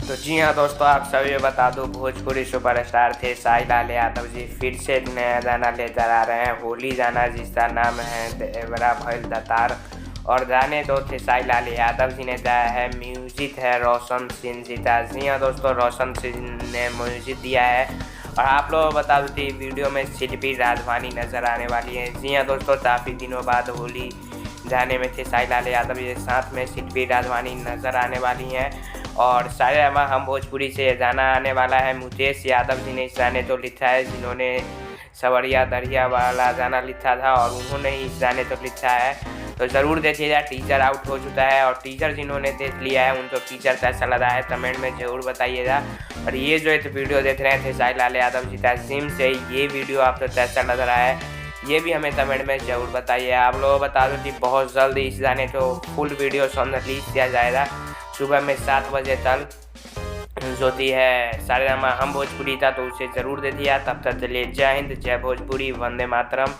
तो जी हाँ दोस्तों, आप सभी को बता दूं भोजपुरी सुपरस्टार थे साई लाल यादव जी फिर से नया गाना लेकर आ रहे हैं। होली गाना जिसका नाम है देवरा भइल दतार। और गाने तो थे साई लाल यादव जी ने गाया है, म्यूजिक है रोशन सिंह जी का। जी हाँ दोस्तों, रोशन सिंह ने म्यूजिक दिया है। और आप लोगों को बता दूं कि वीडियो में शिल्पी राघवानी नजर आने वाली है। जी हाँ दोस्तों, काफ़ी दिनों बाद होली गाने में थे साई लाल यादव जी, साथ में शिल्पी राघवानी नजर आने वाली हैं। और सारे हम भोजपुरी से गाना आने वाला है। मुकेश यादव जी ने इस गाने को लिखा है, जिन्होंने सवरिया दरिया वाला गाना लिखा था और उन्होंने ही इस गाने को लिखा है। तो ज़रूर देखिएगा। टीजर आउट हो चुका है और टीजर जिन्होंने देख लिया है उनको टीजर कैसा लगा है कमेंट में ज़रूर बताइएगा। और ये जो एक वीडियो देख रहे थे साई लाल यादव जी का जिम से, ये वीडियो आपको कैसा लग रहा है ये भी हमें कमेंट में ज़रूर बताइए। आप लोगों को बता दूँ कि बहुत जल्द इस गाने को फुल वीडियो सॉन्ग रिलीज किया जाएगा सुबह में 7 बजे तक, जो कि है सारे हम भोजपुरी था, तो उसे ज़रूर देखिए। तब तक चलिए, जय हिंद, जय भोजपुरी, वंदे मातरम।